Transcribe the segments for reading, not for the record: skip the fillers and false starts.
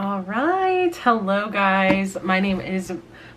All right, hello guys. My name is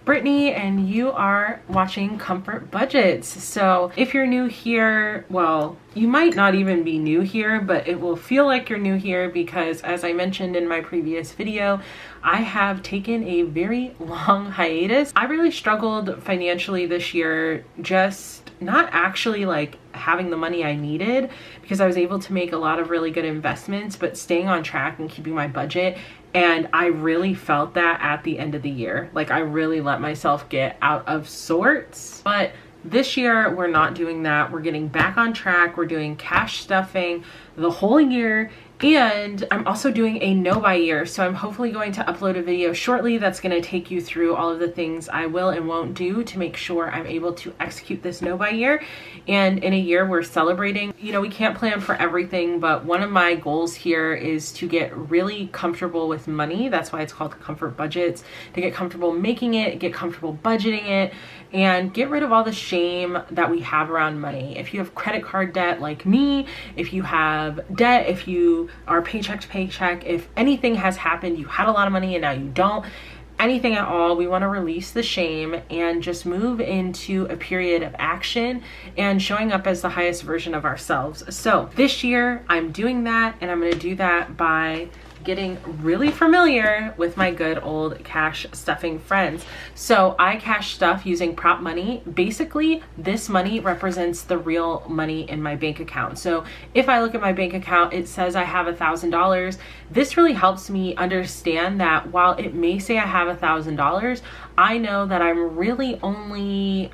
Brittney and you are watching Comfort Budgets. So if you're new here, well, you might not even be new here, but it will feel like you're new here because as I mentioned in my previous video, I have taken a very long hiatus. I really struggled financially this year, just not actually like having the money I needed because I was able to make a lot of really good investments, but staying on track and keeping my budget. And I really felt that at the end of the year. Like I really let myself get out of sorts. But this year, we're not doing that. We're getting back on track. We're doing cash stuffing the whole year. And I'm also doing a no buy year. So I'm hopefully going to upload a video shortly that's going to take you through all of the things I will and won't do to make sure I'm able to execute this no buy year. And in a year we're celebrating, you know, we can't plan for everything, but one of my goals here is to get really comfortable with money. That's why it's called Comfort Budgets, to get comfortable making it, get comfortable budgeting it, and get rid of all the shame that we have around money. If you have credit card debt like me, if you have debt, if you are paycheck to paycheck, if anything has happened, you had a lot of money and now you don't, anything at all, we want to release the shame and just move into a period of action and showing up as the highest version of ourselves. So this year I'm doing that, and I'm going to do that by getting really familiar with my good old cash stuffing friends. So I cash stuff using prop money. Basically, this money represents the real money in my bank account. So if I look at my bank account, it says I have $1,000. This really helps me understand that while it may say I have $1,000, I know that I really only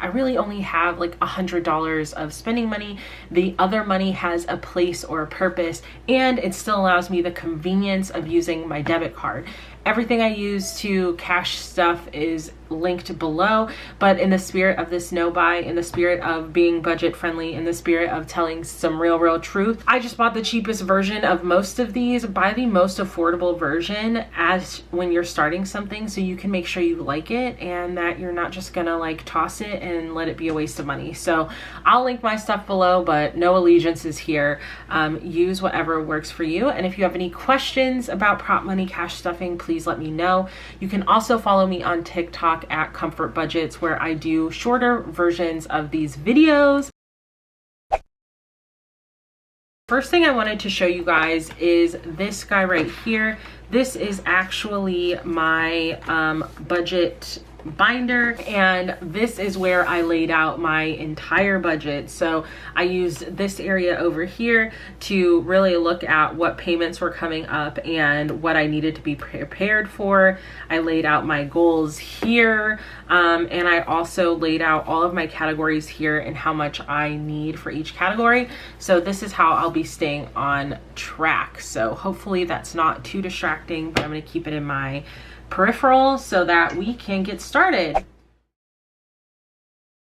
have like $100 of spending money. The other money has a place or a purpose, and it still allows me the convenience of using my debit card. Everything I use to cash stuff is linked below, but in the spirit of this no buy, in the spirit of being budget friendly, in the spirit of telling some real truth, I just bought the cheapest version of most of these. Buy the most affordable version as when you're starting something so you can make sure you like it and that you're not just gonna like toss it and let it be a waste of money. So I'll link my stuff below, but no allegiances here. Use whatever works for you. And if you have any questions about prop money cash stuffing, please let me know. You can also follow me on TikTok at Comfort Budgets, where I do shorter versions of these videos. First thing I wanted to show you guys is this guy right here. This is actually my budget binder, and this is where I laid out my entire budget. So I used this area over here to really look at what payments were coming up and what I needed to be prepared for. I laid out my goals here, and I also laid out all of my categories here and how much I need for each category. So this is how I'll be staying on track. So hopefully that's not too distracting, but I'm going to keep it in my peripheral so that we can get started.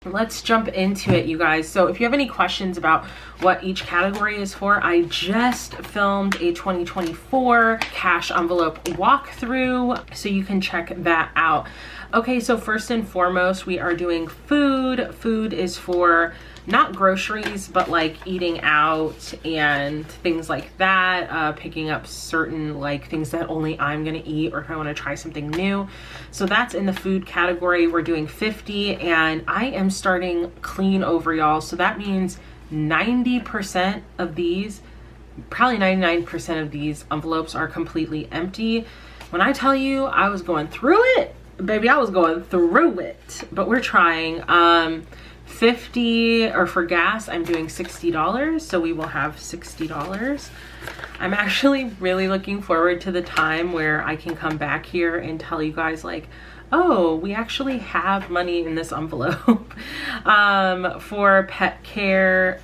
Let's jump into it, you guys. So if you have any questions about what each category is for, I just filmed a 2024 cash envelope walkthrough, so you can check that out. Okay, so first and foremost, we are doing food. Food is for not groceries, but like eating out and things like that, picking up certain like things that only I'm gonna eat, or if I want to try something new. So that's in the food category. We're doing 50, and I am starting clean over, y'all. So that means 90% of these, probably 99% of these envelopes are completely empty. When I tell you I was going through it, baby, I was going through it. But we're trying 50, or for gas I'm doing $60, so we will have $60. I'm actually really looking forward to the time where I can come back here and tell you guys like, oh, we actually have money in this envelope. For pet care,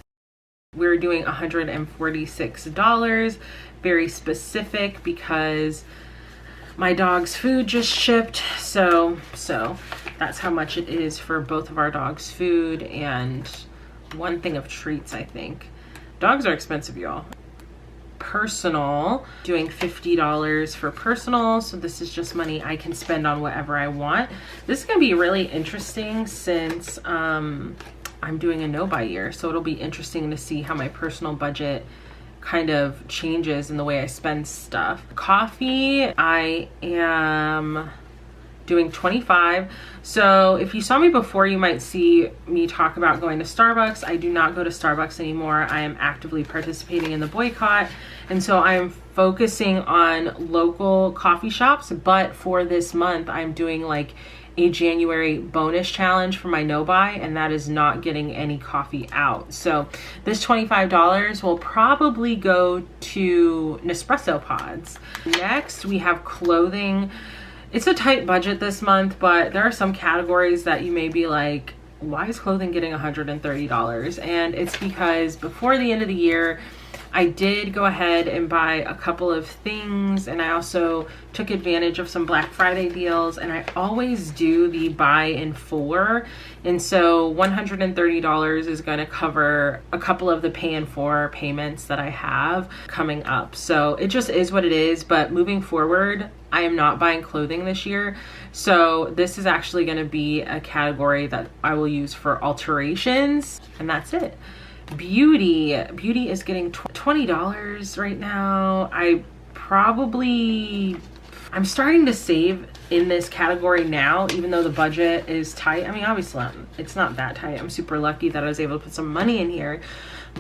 we're doing $146, very specific because my dog's food just shipped, so that's how much it is for both of our dogs' food and one thing of treats, I think. Dogs are expensive, y'all. Personal, doing $50 for personal, so this is just money I can spend on whatever I want. This is gonna be really interesting since I'm doing a no buy year, so it'll be interesting to see how my personal budget kind of changes in the way I spend stuff. Coffee, I am doing 25. So if you saw me before, you might see me talk about going to Starbucks. I do not go to Starbucks anymore. I am actively participating in the boycott. And so I'm focusing on local coffee shops. But for this month, I'm doing like a January bonus challenge for my no buy, and that is not getting any coffee out. So this $25 will probably go to Nespresso pods. Next, we have clothing. It's a tight budget this month, but there are some categories that you may be like, why is clothing getting $130? And it's because before the end of the year, I did go ahead and buy a couple of things, and I also took advantage of some Black Friday deals, and I always do the buy in 4. And so $130 is going to cover a couple of the pay in 4 payments that I have coming up. So it just is what it is. But moving forward, I am not buying clothing this year. So this is actually going to be a category that I will use for alterations, and that's it. Beauty is getting $20 right now. I'm starting to save in this category now, even though the budget is tight. I mean, obviously it's not that tight. I'm super lucky that I was able to put some money in here,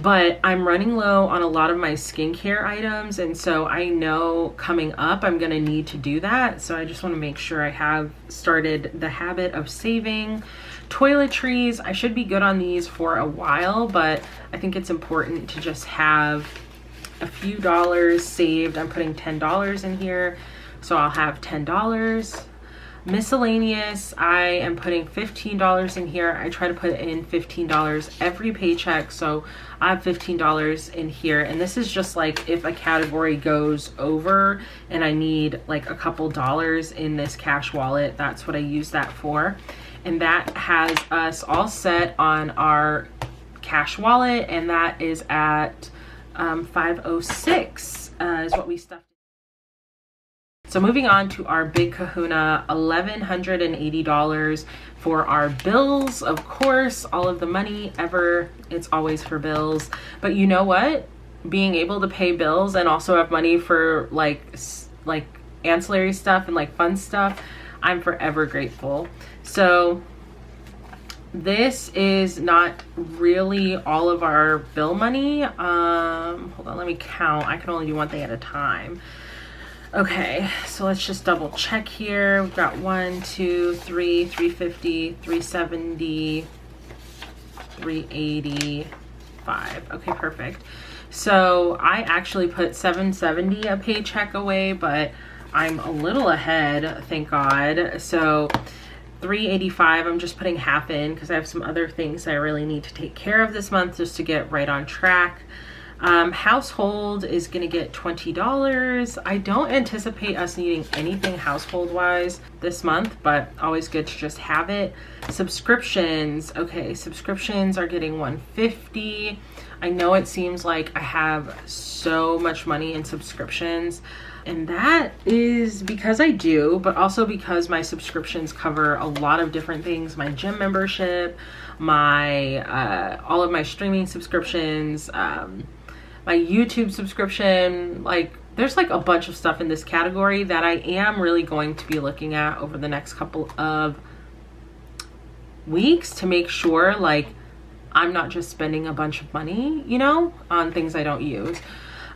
but I'm running low on a lot of my skincare items. And so I know coming up, I'm going to need to do that. So I just want to make sure I have started the habit of saving. Toiletries, I should be good on these for a while, but I think it's important to just have a few dollars saved. I'm putting $10 in here, so I'll have $10. Miscellaneous, I am putting $15 in here. I try to put in $15 every paycheck, so I have $15 in here. And this is just like if a category goes over and I need like a couple dollars in this cash wallet, that's what I use that for. And that has us all set on our cash wallet, and that is at 506 is what we stuffed. So moving on to our big kahuna, $1,180 for our bills. Of course, all of the money ever, it's always for bills. But you know what? Being able to pay bills and also have money for like ancillary stuff and like fun stuff, I'm forever grateful. So this is not really all of our bill money. Hold on, let me count. I can only do one thing at a time. Okay, so let's just double check here. We've got 1, 2, 3, 350, 370, 385. Okay, perfect. So I actually put $770 a paycheck away, but I'm a little ahead, thank God. So $385, I'm just putting half in because I have some other things I really need to take care of this month just to get right on track. Household is going to get $20. I don't anticipate us needing anything household wise this month, but always good to just have it. Subscriptions. Okay, subscriptions are getting $150. I know it seems like I have so much money in subscriptions, and that is because I do, but also because my subscriptions cover a lot of different things. My gym membership, my all of my streaming subscriptions, my YouTube subscription, like there's like a bunch of stuff in this category that I am really going to be looking at over the next couple of weeks to make sure like I'm not just spending a bunch of money, you know, on things I don't use.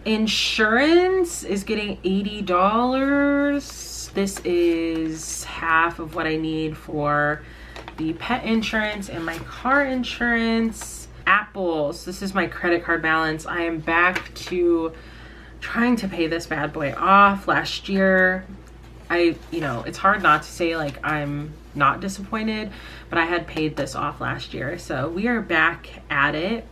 Insurance is getting $80. This is half of what I need for the pet insurance and my car insurance. Apples, this is my credit card balance. I am back to trying to pay this bad boy off. Last year, it's hard not to say like I'm not disappointed, but I had paid this off last year. So we are back at it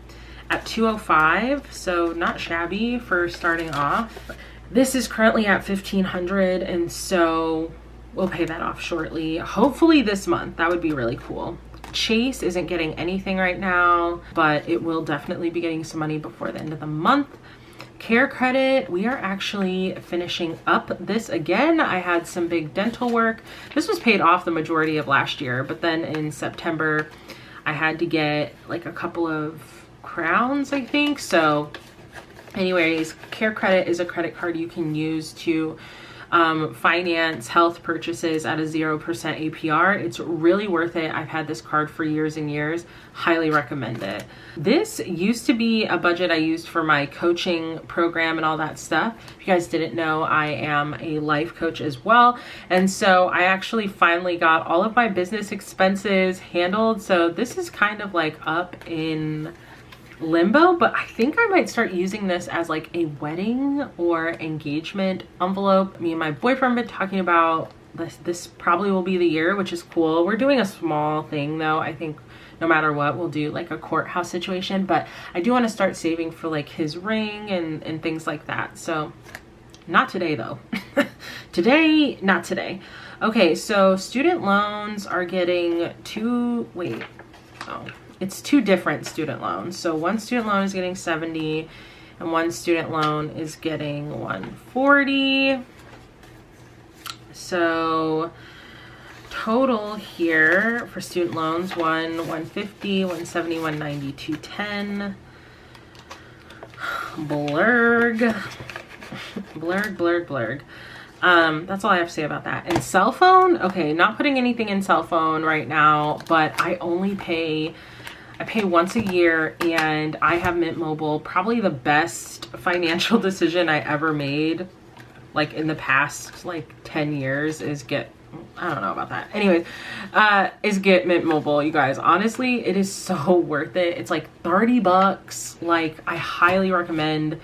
at $205, so not shabby for starting off. This is currently at $1,500, and so we'll pay that off shortly. Hopefully this month, that would be really cool. Chase isn't getting anything right now, but it will definitely be getting some money before the end of the month. Care credit, we are actually finishing up this again. I had some big dental work. This was paid off the majority of last year, but then in September, I had to get like a couple of crowns, I think. So Anyways, Care Credit is a credit card you can use to finance health purchases at a 0% APR. It's really worth it. I've had this card for years and years. Highly recommend it. This used to be a budget I used for my coaching program and all that stuff. If you guys didn't know, I am a life coach as well. And so I actually finally got all of my business expenses handled. So this is kind of like up in limbo, but I think I might start using this as like a wedding or engagement envelope. Me and my boyfriend have been talking about this probably will be the year, which is cool. We're doing a small thing though. I think no matter what, we'll do like a courthouse situation, but I do want to start saving for like his ring and things like that. So not today though. Not today. Okay, so student loans are getting it's two different student loans. So one student loan is getting 70 and one student loan is getting 140. So total here for student loans, 150, 170, 190, 210. Blurg. That's all I have to say about that. And cell phone, okay, not putting anything in cell phone right now, but I pay once a year, and I have Mint Mobile. Probably the best financial decision I ever made, like in the past like 10 years, is I don't know about that. Anyways, is get Mint Mobile, you guys. Honestly, it is so worth it. It's like 30 bucks. Like, I highly recommend,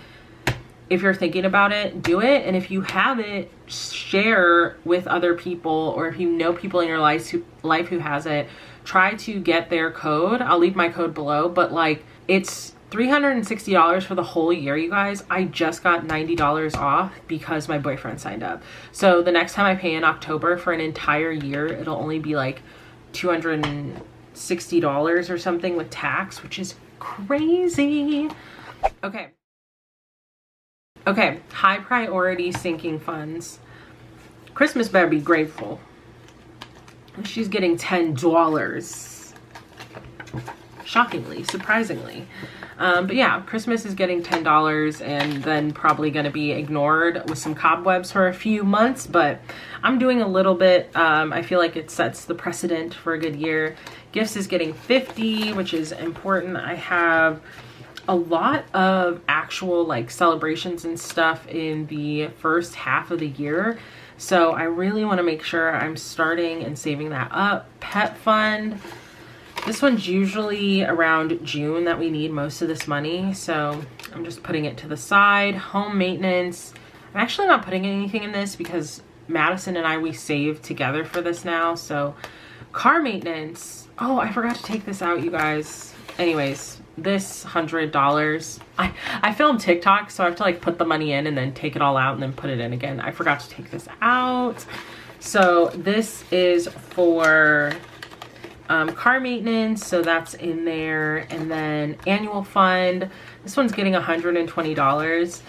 if you're thinking about it, do it. And if you have it, share with other people, or if you know people in your life who has it, try to get their code. I'll leave my code below, but like, it's $360 for the whole year, you guys. I just got $90 off because my boyfriend signed up. So the next time I pay in October for an entire year, it'll only be like $260 or something with tax, which is crazy. Okay, high priority sinking funds. Christmas better be grateful. She's getting $10. Shockingly, surprisingly. But yeah, Christmas is getting $10 and then probably going to be ignored with some cobwebs for a few months, but I'm doing a little bit. I feel like it sets the precedent for a good year. Gifts is getting $50, which is important. I have a lot of actual like celebrations and stuff in the first half of the year. So I really want to make sure I'm starting and saving that up. Pet fund. This one's usually around June that we need most of this money. So I'm just putting it to the side. Home maintenance. I'm actually not putting anything in this because Madison and we save together for this now. So car maintenance. Oh, I forgot to take this out, you guys. Anyways, this $100. I filmed TikTok, so I have to like put the money in and then take it all out and then put it in again. I forgot to take this out. So this is for car maintenance, so that's in there. And then annual fund, this one's getting $120.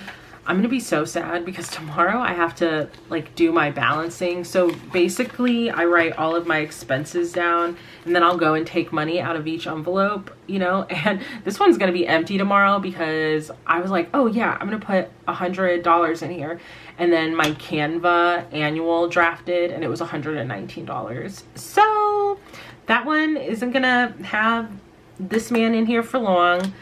I'm gonna be so sad because tomorrow I have to like do my balancing. So basically I write all of my expenses down and then I'll go and take money out of each envelope, you know, and this one's gonna be empty tomorrow because I was like, oh yeah, I'm gonna put $100 in here. And then my Canva annual drafted and it was $119. So that one isn't gonna have this man in here for long,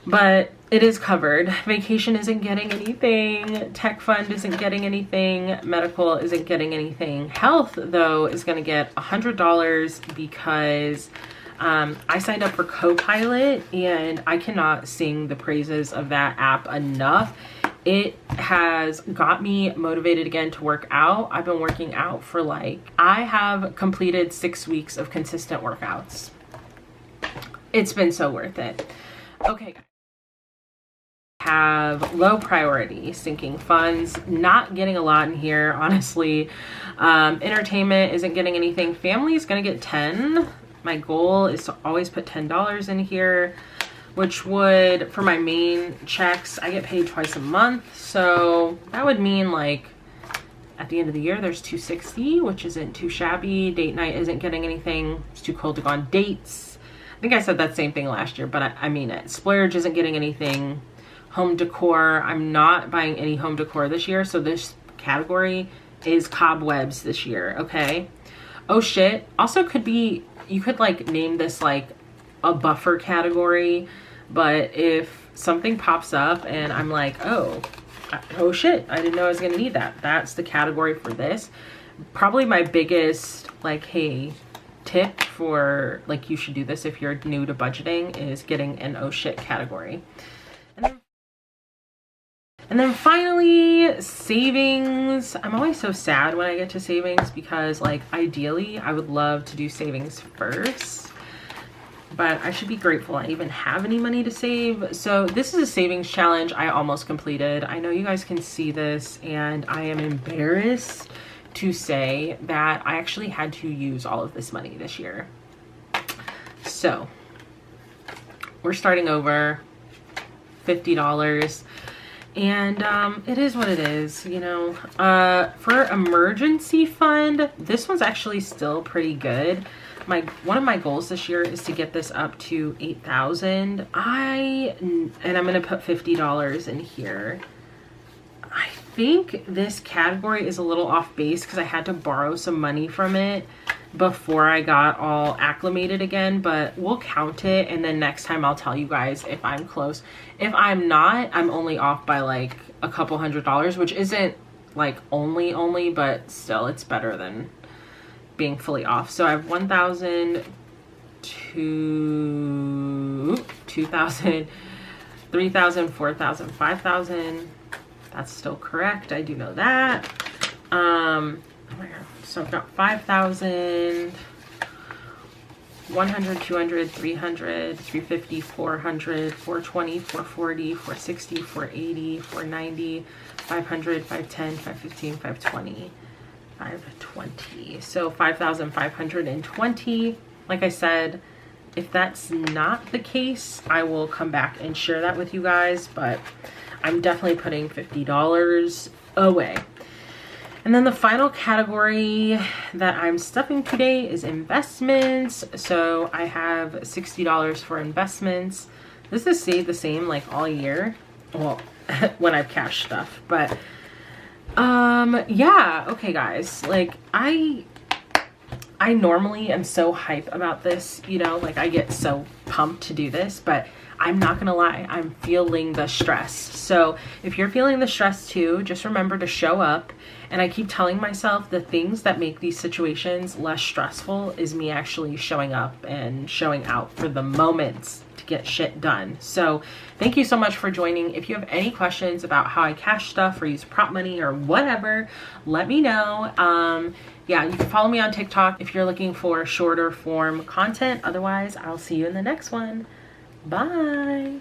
but it is covered. Vacation isn't getting anything. Tech fund isn't getting anything. Medical isn't getting anything. Health, though, is going to get $100 because I signed up for Copilot and I cannot sing the praises of that app enough. It has got me motivated again to work out. I've been working out for I have completed 6 weeks of consistent workouts. It's been so worth it. Okay, guys. Have low priority sinking funds, not getting a lot in here, honestly. Entertainment isn't getting anything. Family is going to get 10. My goal is to always put $10 in here, which would, for my main checks, I get paid twice a month. So that would mean like at the end of the year, there's $260, which isn't too shabby. Date night isn't getting anything. It's too cold to go on dates. I think I said that same thing last year, but I mean it. Splurge isn't getting anything. home decor. I'm not buying any home decor this year, so this category is cobwebs this year, okay? Oh shit, also could be, you could like name this like a buffer category, but if something pops up and I'm like, oh shit, I didn't know I was gonna need that, that's the category for this. Probably my biggest like, hey, tip for like, you should do this if you're new to budgeting, is getting an oh shit category. And then finally, savings. I'm always so sad when I get to savings because like ideally I would love to do savings first, but I should be grateful I even have any money to save. So this is a savings challenge I almost completed. I know you guys can see this and I am embarrassed to say that I actually had to use all of this money this year. So we're starting over, $50. And it is what it is, you know. For emergency fund, this one's actually still pretty good. One of my goals this year is to get this up to 8,000. And I'm gonna put $50 in here. I think this category is a little off base because I had to borrow some money from it before I got all acclimated again, but we'll count it and then next time I'll tell you guys if I'm close. If I'm not, I'm only off by like a couple $100, which isn't like only, but still it's better than being fully off. So I have 1,000, 2,000, 3,000, 4,000, 5,000. That's still correct. I do know that. Oh my God. So I've got 5,000, 100, 200, 300, 350, 400, 420, 440, 460, 480, 490, 500, 510, 515, 520, 520. So 5,520. Like I said, if that's not the case, I will come back and share that with you guys, but I'm definitely putting $50 away. And then the final category that I'm stuffing today is investments. So I have $60 for investments. This has stayed the same like all year. Well, when I've cashed stuff, but yeah, okay guys, like I normally am so hype about this, you know, like I get so pumped to do this, but I'm not gonna lie, I'm feeling the stress. So if you're feeling the stress too, just remember to show up. And I keep telling myself the things that make these situations less stressful is me actually showing up and showing out for the moments to get shit done. So thank you so much for joining. If you have any questions about how I cash stuff or use prop money or whatever, let me know. Yeah, you can follow me on TikTok if you're looking for shorter form content. Otherwise, I'll see you in the next one. Bye.